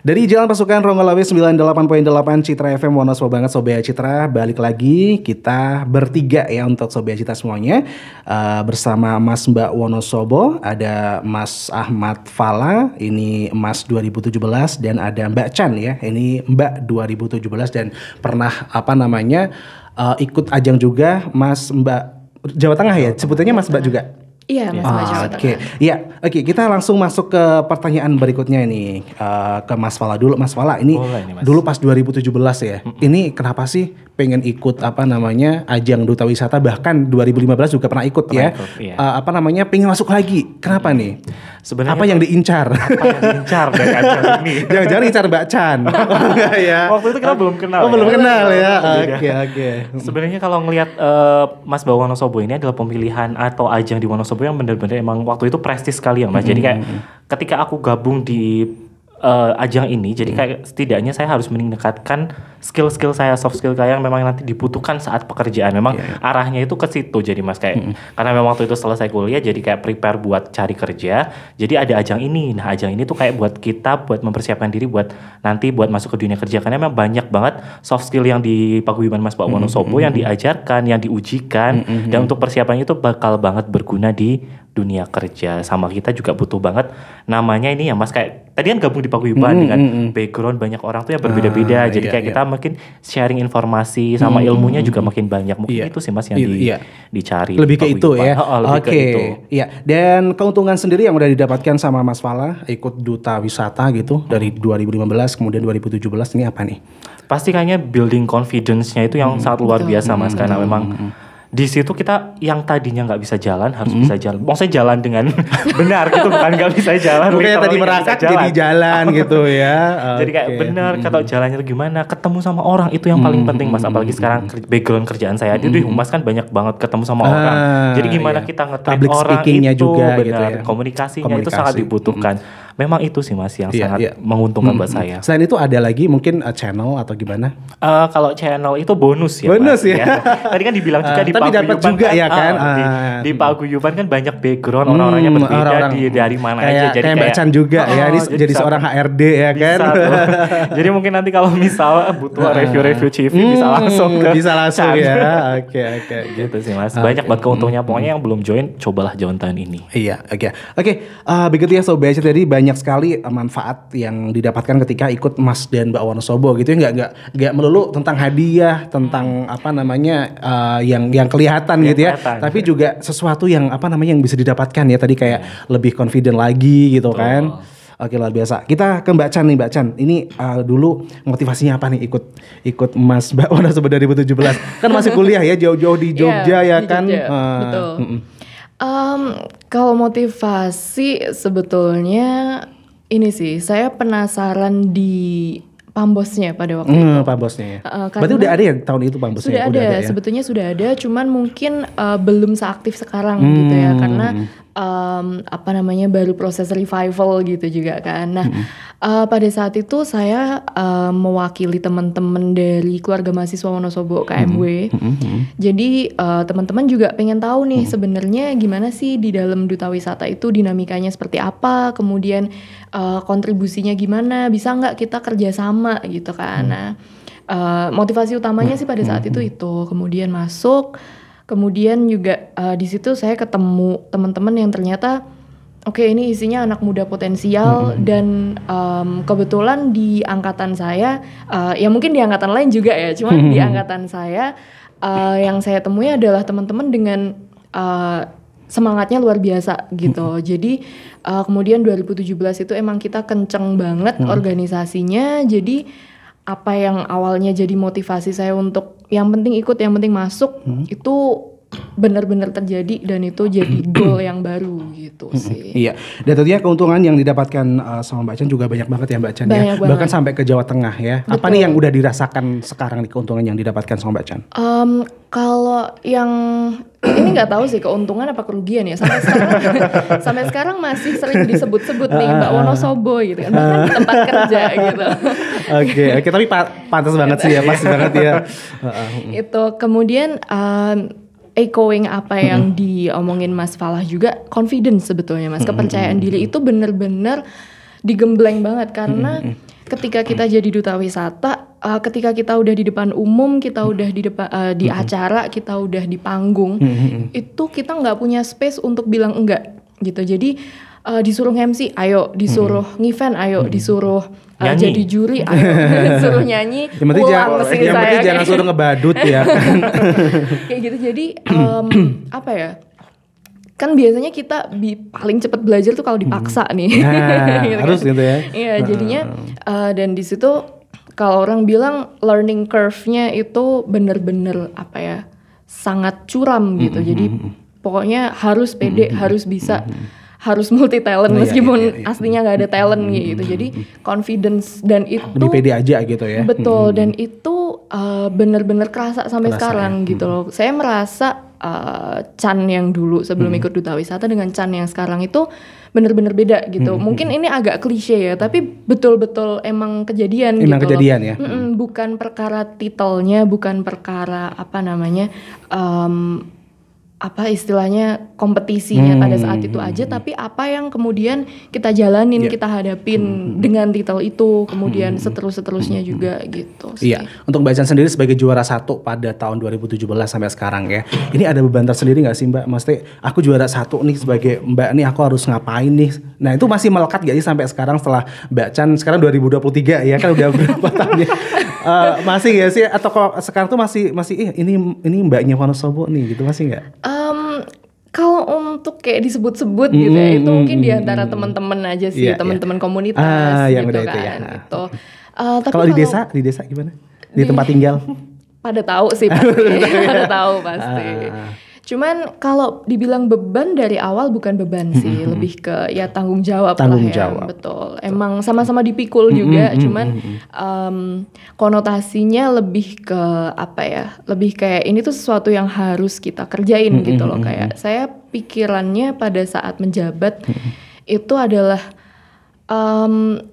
Dari Jalan Pasukan Ronggolawe 98.8 Citra FM, Wonosobo banget Sobat Citra. Balik lagi kita bertiga ya untuk Sobat Citra semuanya. Bersama Mas Mbak Wonosobo, ada Mas Ahmad Fala, ini Mas 2017, dan ada Mbak Chan ya, ini Mbak 2017 dan pernah ikut ajang juga Mas Mbak Jawa Tengah ya, sebutannya Mas Mbak juga. Iya, Mas Mbak Jawa Tengah. Oke, kita langsung masuk ke pertanyaan berikutnya ini, ke Mas Fala dulu. Mas Fala, ini dulu pas 2017 ya. Ini kenapa sih pengen ikut ajang Duta Wisata, bahkan 2015 juga pernah ikut ya. Pengen masuk lagi. Kenapa nih? Sebenarnya apa yang diincar? Apa yang diincar dari ajang ini? Jangan-jangan incar Mbak Chan. Ya. Waktu itu kita belum kenal. Belum kenal ya. Oke. Sebenarnya kalau ngelihat Mas Mbak Wonosobo ini adalah pemilihan atau ajang di Wonosobo yang benar-benar emang waktu itu prestis sekali ya Mas. Jadi kayak ketika aku gabung di ajang ini, jadi kayak setidaknya saya harus meningkatkan skill-skill saya, soft skill saya yang memang nanti dibutuhkan saat pekerjaan. Memang arahnya itu ke situ. Jadi Mas kayak karena memang waktu itu selesai kuliah, jadi kayak prepare buat cari kerja. Jadi ada ajang ini. Nah, ajang ini tuh kayak buat kita buat mempersiapkan diri buat nanti buat masuk ke dunia kerja, karena memang banyak banget soft skill yang di Paguyuban Mas Mbak Wonosobo yang diajarkan, yang diujikan, dan untuk persiapannya itu bakal banget berguna di dunia kerja. Sama kita juga butuh banget namanya ini ya Mas, kayak tadi kan gabung di Paguyuban dengan background banyak orang tuh yang berbeda-beda. Jadi kayak kita makin sharing informasi sama ilmunya juga makin banyak. Mungkin itu sih Mas yang dicari. Lebih ke itu ya. Oke. Iya. Dan keuntungan sendiri yang udah didapatkan sama Mas Fala ikut Duta Wisata gitu dari 2015 kemudian 2017 ini apa nih? Pasti kayaknya building confidence-nya itu yang sangat luar biasa Mas, karena memang di situ kita yang tadinya nggak bisa jalan harus bisa jalan. Maksudnya jalan dengan benar gitu, bukan nggak bisa jalan. Bukannya tadi merakat jadi jalan gitu ya. Jadi kayak benar kalau jalannya itu gimana, ketemu sama orang itu yang paling penting Mas. Apalagi sekarang background kerjaan saya di Humas kan banyak banget ketemu sama orang. Jadi gimana kita nge-track orang itu juga, benar, gitu ya. komunikasinya itu sangat dibutuhkan. Memang itu sih Mas yang sangat menguntungkan buat saya. Selain itu ada lagi mungkin channel atau gimana? Kalau channel itu bonus ya. Bonus Mas, ya. Tadi kan dibilang juga di tapi dapat juga kan, ya kan. Di Paguyuban kan banyak background orang-orangnya berbeda dari mana aja. Jadi kayak Mbak Chan juga ya. Ini jadi seorang HRD ya kan. Jadi mungkin nanti kalau misal butuh review CV bisa langsung ya. Oke. Gitu sih Mas. Banyak banget keuntungnya. Pokoknya yang belum join, cobalah join tahun ini. Iya, oke. Begitu ya Sobat Citra, tadi banyak sekali manfaat yang didapatkan ketika ikut Mas dan Mbak Wonosobo gitu ya. Nggak melulu tentang hadiah, tentang yang kelihatan gitu ya. Tapi juga sesuatu yang yang bisa didapatkan ya. Tadi kayak lebih confident lagi gitu kan. Oke, luar biasa. Kita ke Mbak Chan nih, Mbak Chan. Ini dulu motivasinya apa nih ikut Mas Mbak Wonosobo 2017? Kan masih kuliah ya, jauh-jauh di Jogja ya kan. Betul. Kalau motivasi sebetulnya ini sih, saya penasaran di Pambosnya pada waktu itu. Pambosnya ya. Berarti udah ada ya tahun itu Pambosnya? Sudah ada ya? Sebetulnya sudah ada, cuman mungkin belum seaktif sekarang gitu ya, karena baru proses revival gitu juga kan. Nah, pada saat itu saya mewakili teman-teman dari keluarga mahasiswa Wonosobo KMW. Jadi teman-teman juga pengen tahu nih sebenarnya gimana sih di dalam Duta Wisata itu dinamikanya seperti apa, kemudian kontribusinya gimana, bisa nggak kita kerjasama gitu kan. Nah, motivasi utamanya sih pada saat itu. Kemudian masuk. Kemudian juga di situ saya ketemu teman-teman yang ternyata ini isinya anak muda potensial dan kebetulan di angkatan saya, ya mungkin di angkatan lain juga ya, cuma di angkatan saya yang saya temui adalah teman-teman dengan semangatnya luar biasa gitu. Jadi kemudian 2017 itu emang kita kenceng banget organisasinya. Jadi apa yang awalnya jadi motivasi saya untuk yang penting ikut, yang penting masuk, itu benar-benar terjadi dan itu jadi goal yang baru gitu sih. Iya. Dan tentunya keuntungan yang didapatkan sama Mbak Chan juga banyak banget ya Mbak Chan ya. Bahkan sampai ke Jawa Tengah ya. Betul. Apa nih yang udah dirasakan sekarang nih keuntungan yang didapatkan sama Mbak Chan? Kalau yang ini nggak tahu sih keuntungan apa kerugian ya. Sampai sekarang masih sering disebut-sebut nih Mbak Wonosobo gitu kan, bahkan di tempat kerja gitu. Oke, tapi pantas banget sih ya, pas banget ya. Itu kemudian echoing apa yang diomongin Mas Falah juga, confidence sebetulnya Mas, kepercayaan diri itu bener-bener digembleng banget karena ketika kita jadi duta wisata, ketika kita udah di depan umum, kita udah di depan di acara, kita udah di panggung, itu kita nggak punya space untuk bilang enggak gitu. Jadi disuruh MC, ayo, disuruh ngevent, ayo, disuruh jadi juri, ayo, disuruh nyanyi, pulang ke sini saya. Jangan suruh ngebadut ya. Kayak gitu. Jadi apa ya? Kan biasanya kita paling cepat belajar tuh kalau dipaksa nih. Gitu harus kan? Gitu ya. Iya, jadinya dan di situ kalau orang bilang learning curve-nya itu bener-bener apa ya? Sangat curam gitu. Jadi pokoknya harus pede, harus bisa, harus multi talent meskipun aslinya nggak ada talent gitu. Jadi confidence dan itu lebih pede aja gitu ya. Betul, dan itu bener-bener kerasa sampai sekarang gitu loh. Saya merasa Chan yang dulu sebelum ikut duta wisata dengan Chan yang sekarang itu bener-bener beda gitu. Mungkin ini agak klise ya, tapi betul-betul emang kejadian gitu. Emang kejadian ya. Bukan perkara titelnya, bukan perkara apa namanya, apa istilahnya kompetisinya pada saat itu aja, tapi apa yang kemudian kita jalanin, kita hadapin dengan titel itu, kemudian seterusnya juga gitu sih. Iya, untuk Mbak Chan sendiri sebagai juara 1 pada tahun 2017 sampai sekarang ya, ini ada beban tersendiri nggak sih Mbak? Maksudnya aku juara 1 nih sebagai Mbak nih, aku harus ngapain nih? Nah itu masih melekat gak sih sampai sekarang setelah Mbak Chan sekarang 2023 ya kan udah berapa tahun ya? Masih gak sih? Atau kalau sekarang tuh masih ini Mbaknya Wonosobo nih gitu, masih nggak? Kalau untuk kayak disebut-sebut gitu ya, itu mungkin di antara teman-teman aja sih, teman-teman komunitas yang gitu udah kan. itu ya. Gitu. Kalau di desa gimana? Di tempat tinggal? Pada tahu sih pasti, pada tahu pasti. Cuman kalau dibilang beban dari awal bukan beban sih, lebih ke ya tanggung jawab lah ya. Betul. Emang sama-sama dipikul juga, cuman konotasinya lebih ke apa ya? Lebih kayak ini tuh sesuatu yang harus kita kerjain gitu loh. Kayak saya pikirannya pada saat menjabat itu adalah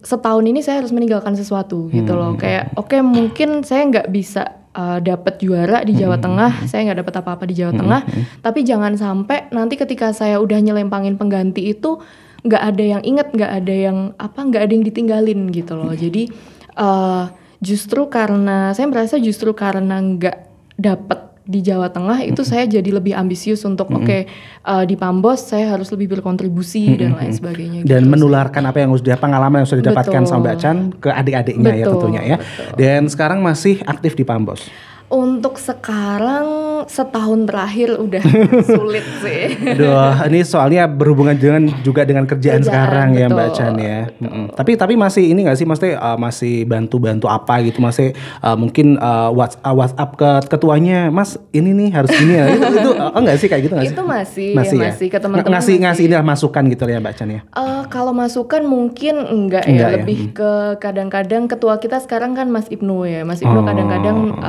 setahun ini saya harus meninggalkan sesuatu gitu loh. Kayak oke, mungkin saya nggak bisa dapat juara di Jawa Tengah, saya nggak dapat apa-apa di Jawa Tengah, tapi jangan sampai nanti ketika saya udah nyelempangin pengganti itu nggak ada yang inget, nggak ada yang ditinggalin gitu loh. Jadi justru karena saya merasa nggak dapat di Jawa Tengah itu saya jadi lebih ambisius untuk di Pambos saya harus lebih berkontribusi dan lain sebagainya. Dan gitu pengalaman yang sudah didapatkan sama Mbak Chan ke adik-adiknya ya tentunya ya. Dan sekarang masih aktif di Pambos. Untuk sekarang setahun terakhir udah sulit sih. Aduh, ini soalnya berhubungan juga dengan kerjaan sekarang ya Mbak Chan ya. Tapi masih ini nggak sih, maksudnya masih bantu apa gitu, masih mungkin WhatsApp ke ketuanya, Mas ini nih harus gini ya. Itu nggak sih kayak gitu nggak sih? Itu masih ke teman-teman. Ngasih ini masukan gitu ya Mbak Chan ya. Kalau masukan mungkin enggak ya, lebih ke kadang-kadang ketua kita sekarang kan Mas Ibnu ya. Mas Ibnu kadang-kadang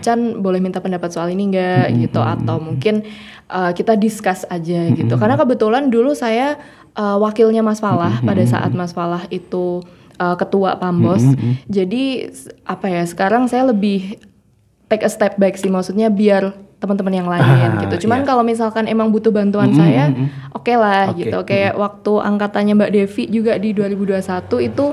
Chan boleh minta pendapat soal ini enggak gitu, atau mungkin kita discuss aja gitu. Karena kebetulan dulu saya wakilnya Mas Falah pada saat Mas Falah itu ketua Pambos. Jadi apa ya, sekarang saya lebih take a step back sih, maksudnya biar teman-teman yang lain gitu. Cuman kalau misalkan emang butuh bantuan saya, oke lah gitu. Kayak waktu angkatannya Mbak Devi juga di 2021 itu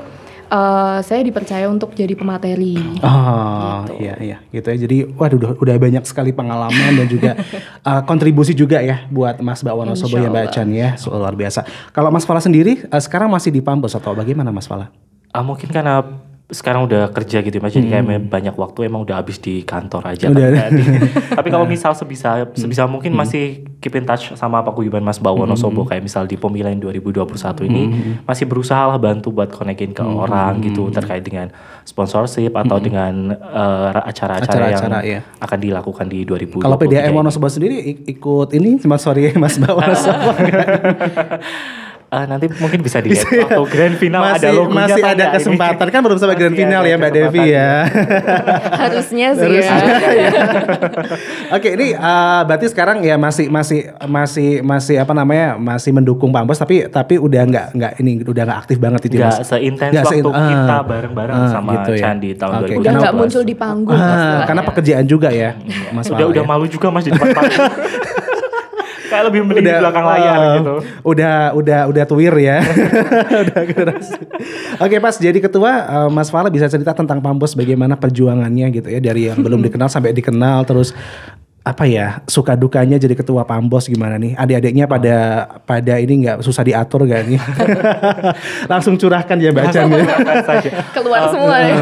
saya dipercaya untuk jadi pemateri. Gitu. Iya gitu ya. Jadi waduh udah banyak sekali pengalaman dan juga kontribusi juga ya buat Mas Mbak Wonosobo ya Mbak Chan ya. Luar biasa. Kalau Mas Fala sendiri sekarang masih di Pambos atau bagaimana Mas Fala? Mungkin karena sekarang udah kerja gitu Mas, jadi kayak banyak waktu emang udah habis di kantor aja. Tapi kalau misal sebisa mungkin masih keep in touch sama paguyuban Mas Mbak Wonosobo, kayak misal di pemilihan 2021 ini masih berusaha lah bantu buat konekin ke orang gitu terkait dengan sponsorship atau dengan acara-acara yang akan dilakukan di 2023. Kalau PDAM Wonosobo sendiri ikut ini, Mas Mbak Wonosobo. Nanti mungkin bisa dilihat waktu grand final ada logonya. Masih ada kesempatan ini. Kan belum sampai grand final ya Mbak Devi ya. Harusnya sih ya. Oke, ini berarti sekarang ya masih apa namanya, masih mendukung Pambos tapi udah nggak aktif banget itu Mas. Nggak seintens waktu kita bareng-bareng sama gitu Chan di tahun 2012. Udah nggak muncul di panggung. Karena pekerjaan juga ya Mas. Udah malu juga Mas di depan panggung. Kayak lebih mending di belakang layar gitu. Udah tuir ya. Udah generasi. Oke, pas jadi ketua, Mas Fala bisa cerita tentang Pampos bagaimana perjuangannya gitu ya, dari yang belum dikenal sampai dikenal, terus apa ya, suka dukanya jadi ketua Pampos gimana nih? Adik-adiknya pada ini nggak susah diatur gak nih? Langsung curahkan ya Bacan ya. Keluar semua ya.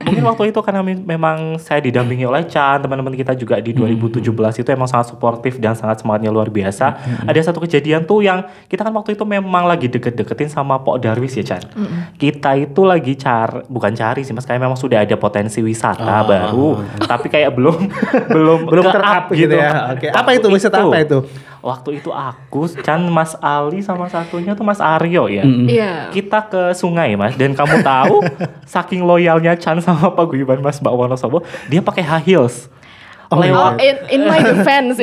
Mungkin waktu itu karena memang saya didampingi oleh Chan, teman-teman kita juga di 2017 itu emang sangat suportif dan sangat semangatnya luar biasa. Ada satu kejadian tuh yang kita kan waktu itu memang lagi deket-deketin sama Pok Darwis ya Chan. Kita itu lagi bukan cari sih Mas, kayak memang sudah ada potensi wisata baru, tapi kayak belum ter-up gitu ya. Oke. Apa itu wisata apa itu? Waktu itu aku, Chan, Mas Ali sama satunya tuh Mas Aryo ya. Iya. Kita ke sungai Mas, dan kamu tahu saking loyalnya Chan sama paguyuban Mas Mbak Wonosobo, dia pakai high heels. Lewat in my defense.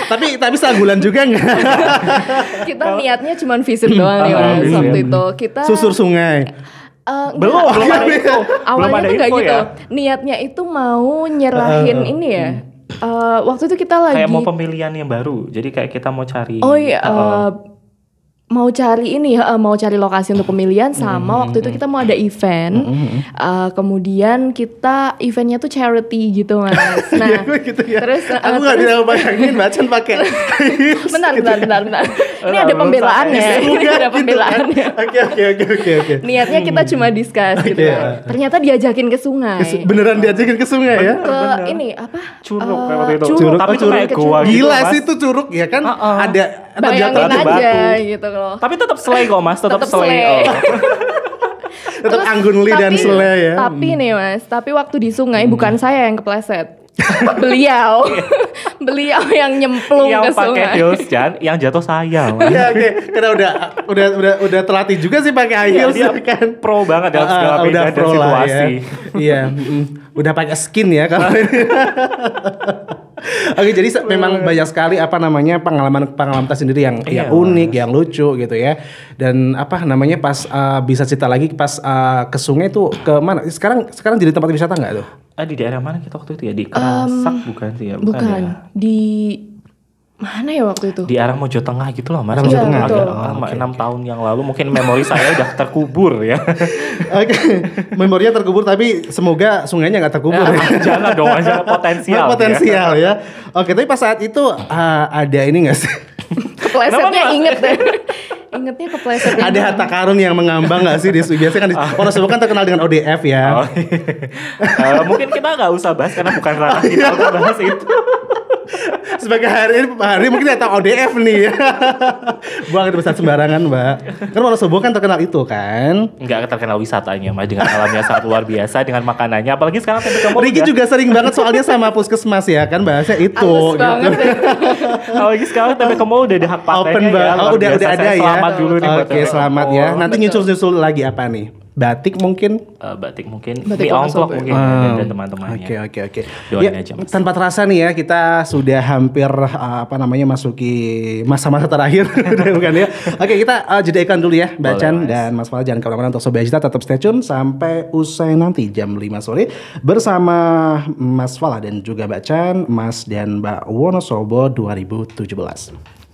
tapi setengah juga enggak? Kita niatnya cuma visit doang nih Mas waktu itu. Kita susur sungai. Belum ada info. Awalnya tuh gak gitu. Ya? Niatnya itu mau nyerahin ini ya. Waktu itu kita lagi kayak mau pemilihan yang baru. Jadi kayak kita mau cari. Oh iya. Mau cari ini ya, mau cari lokasi untuk pemilihan sama waktu itu kita mau ada event. Kemudian eventnya tuh charity gitu Mas. Nah, gitu ya. Terus aku nggak bisa bayangin Bacan pakai. bentar. Ini ada pembelaannya. Ini ada pembelaannya. Oke. Niatnya kita cuma discuss gitu kan. Ternyata diajakin ke sungai. Beneran diajakin ke sungai ya? Ke ini apa? Curug kayak itu. Curug. Tapi itu kayak gua gitu. Gila sih itu curug ya kan? Ada bayangin aja gitu loh. Tapi tetap selai kok Mas, tetap selai. Tetap anggun li dan selai ya. Tapi nih Mas, waktu di sungai bukan saya yang kepleset. Beliau yang nyemplung ke sungai. Yang pakai heels Jan, yang jatuh saya. Iya oke, karena udah terlatih juga sih pakai high heels kan. Pro banget dalam segala medan dan situasi. Iya, udah pakai skin ya kalau ini. Oke, jadi memang banyak sekali pengalaman tersendiri yang unik, yang lucu gitu ya. Dan pas bisa cerita lagi pas ke sungai tuh ke mana? Sekarang jadi tempat wisata nggak tuh? Di daerah mana kita waktu itu ya? Di Kerasak bukan sih ya? Bukan. Ya? Di mana ya waktu itu? Di arah Mojo Tengah gitu loh Mas. Mojo Tengah. Agak 6 tahun yang lalu mungkin memori saya udah terkubur ya. Oke. Memorinya terkubur tapi semoga sungainya nggak terkubur. Jangan dong, jangan potensial ya. Oke, tapi pas saat itu ada ini nggak sih? Keplesetnya inget deh. Ingetnya kepleset. Ada harta karun yang mengambang nggak sih? Biasanya kan Wonosobo kan terkenal dengan ODF ya. Mungkin kita nggak usah bahas karena bukan ranah kita untuk bahas itu. Sebagai hari mungkin ya tahu ODF nih. Buang itu besar sembarangan Mbak. Kan Wonosobo kan terkenal itu kan. Enggak terkenal wisatanya Mas, dengan alamnya sangat luar biasa, dengan makanannya. Apalagi sekarang tempe kamu Riki juga sering banget soalnya sama puskesmas ya kan, bahasnya itu gitu. Apalagi sekarang tempe kamu udah ada hak patennya ya. Udah ada ya. Selamat dulu nih. Oke, selamat ya. Nanti nyusul lagi apa nih? Batik mungkin? Batik mie ongklok mungkin dan teman-temannya. Oke. Doain Ya, aja Mas. tanpa terasa nih ya kita sudah hampir masuki masa-masa terakhir bukan ya. Oke, kita jedaikan dulu ya Bacan dan Mas Fala, jangan kemana-mana untuk Sobat Cita, tetap stay tune sampai usai nanti jam 5 sore bersama Mas Fala dan juga Bacan, Mas dan Mbak Wonosobo 2017.